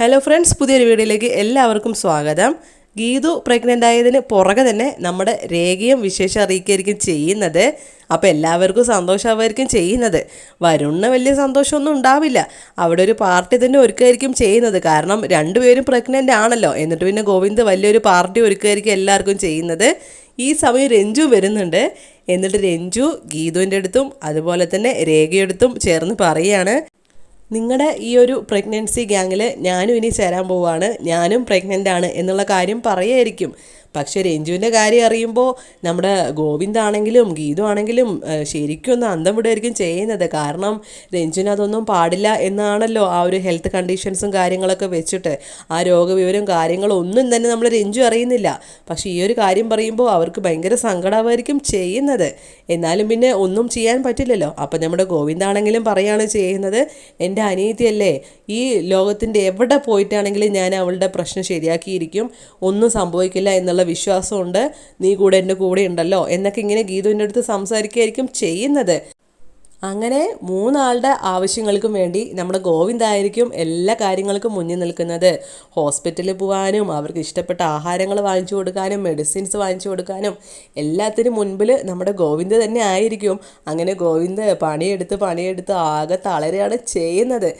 Hello friends, പുതിയൊരു വീഡിയോയിലേക്ക് എല്ലാവർക്കും സ്വാഗതം. ഗീതു പ്രഗ്നൻ്റ് ആയതിന് പുറകെ തന്നെ നമ്മുടെ രേഖയും വിശേഷം അറിയിക്കുകയായിരിക്കും ചെയ്യുന്നത്. അപ്പോൾ എല്ലാവർക്കും സന്തോഷമായിരിക്കും ചെയ്യുന്നത്. വരുണിന് വലിയ സന്തോഷമൊന്നും ഉണ്ടാവില്ല. അവിടെ ഒരു പാർട്ടി തന്നെ ഒരുക്കുകയായിരിക്കും ചെയ്യുന്നത്. കാരണം രണ്ടുപേരും പ്രഗ്നൻ്റ് ആണല്ലോ. എന്നിട്ട് പിന്നെ ഗോവിന്ദ് വലിയൊരു പാർട്ടി ഒരുക്കുകയായിരിക്കും എല്ലാവർക്കും ചെയ്യുന്നത്. ഈ സമയം രഞ്ജു വരുന്നുണ്ട്. എന്നിട്ട് രഞ്ജു ഗീതുവിൻ്റെ അടുത്തും അതുപോലെ തന്നെ രേഖയെടുത്തും ചേർന്ന് പറയുകയാണ്, നിങ്ങളുടെ ഈ ഒരു പ്രഗ്നൻസി ഗ്യാങ്ങിൽ ഞാനും ഇനി ചേരാൻ പോവുകയാണ്, ഞാനും പ്രഗ്നൻ്റ് ആണ് എന്നുള്ള കാര്യം പറയുമായിരിക്കും. പക്ഷേ രഞ്ജുവിൻ്റെ കാര്യം അറിയുമ്പോൾ നമ്മുടെ ഗോവിന്ദാണെങ്കിലും ഗീതു ആണെങ്കിലും ശരിക്കും ഒന്ന് അന്തം വിടുമായിരിക്കും ചെയ്യുന്നത്. കാരണം രഞ്ജുവിന് അതൊന്നും പാടില്ല എന്നാണല്ലോ ആ ഒരു ഹെൽത്ത് കണ്ടീഷൻസും കാര്യങ്ങളൊക്കെ വെച്ചിട്ട്. ആ രോഗവിവരം കാര്യങ്ങളും ഒന്നും തന്നെ നമ്മൾ രഞ്ജു അറിയുന്നില്ല. പക്ഷേ ഈ ഒരു കാര്യം പറയുമ്പോൾ അവർക്ക് ഭയങ്കര സങ്കടമായിരിക്കും ചെയ്യുന്നത്. എന്നാലും പിന്നെ ഒന്നും ചെയ്യാൻ പറ്റില്ലല്ലോ. അപ്പം നമ്മുടെ ഗോവിന്ദാണെങ്കിലും പറയുകയാണ് ചെയ്യുന്നത്, എൻ്റെ അനിയത്തിയല്ലേ, ഈ ലോകത്തിൻ്റെ എവിടെ പോയിട്ടാണെങ്കിലും ഞാൻ അവളുടെ പ്രശ്നം ശരിയാക്കിയിരിക്കും, ഒന്നും സംഭവിക്കില്ല എന്നുള്ള വിശ്വാസമുണ്ട്, നീ കൂടെ എൻ്റെ കൂടെ ഉണ്ടല്ലോ എന്നൊക്കെ ഇങ്ങനെ ഗീതുവിൻ്റെ അടുത്ത് സംസാരിക്കുകയായിരിക്കും ചെയ്യുന്നത്. അങ്ങനെ മൂന്നാളുടെ ആവശ്യങ്ങൾക്കും വേണ്ടി നമ്മുടെ ഗോവിന്ദായിരിക്കും എല്ലാ കാര്യങ്ങൾക്കും മുന്നിൽ നിൽക്കുന്നത്. ഹോസ്പിറ്റലിൽ പോകാനും അവർക്ക് ഇഷ്ടപ്പെട്ട ആഹാരങ്ങൾ വാങ്ങിച്ചു കൊടുക്കാനും മെഡിസിൻസ് വാങ്ങിച്ചു കൊടുക്കാനും എല്ലാത്തിനും മുൻപിൽ നമ്മുടെ ഗോവിന്ദ് തന്നെ ആയിരിക്കും. അങ്ങനെ ഗോവിന്ദ് പണിയെടുത്ത് ആകെ തളരുകയാണ് ചെയ്യുന്നത്.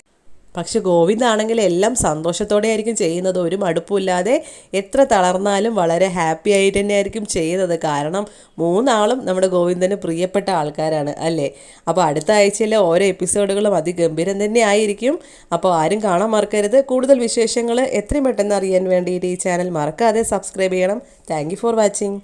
പക്ഷെ ഗോവിന്ദാണെങ്കിൽ എല്ലാം സന്തോഷത്തോടെ ആയിരിക്കും ചെയ്യുന്നത്. ഒരു മടുപ്പില്ലാതെ എത്ര തളർന്നാലും വളരെ ഹാപ്പി ആയിട്ട് തന്നെ ആയിരിക്കും ചെയ്യുന്നത്. കാരണം മൂന്നാളും നമ്മുടെ ഗോവിന്ദന് പ്രിയപ്പെട്ട ആൾക്കാരാണ് അല്ലേ. അപ്പോൾ അടുത്ത ആഴ്ചയിലെ ഓരോ എപ്പിസോഡുകളും അതിഗംഭീരം തന്നെ ആയിരിക്കും. അപ്പോൾ ആരും കാണാൻ മറക്കരുത്. കൂടുതൽ വിശേഷങ്ങൾ എത്രയും പെട്ടെന്ന് അറിയാൻ വേണ്ടിയിട്ട് ഈ ചാനൽ മറക്കാതെ സബ്സ്ക്രൈബ് ചെയ്യണം. Thank you for watching.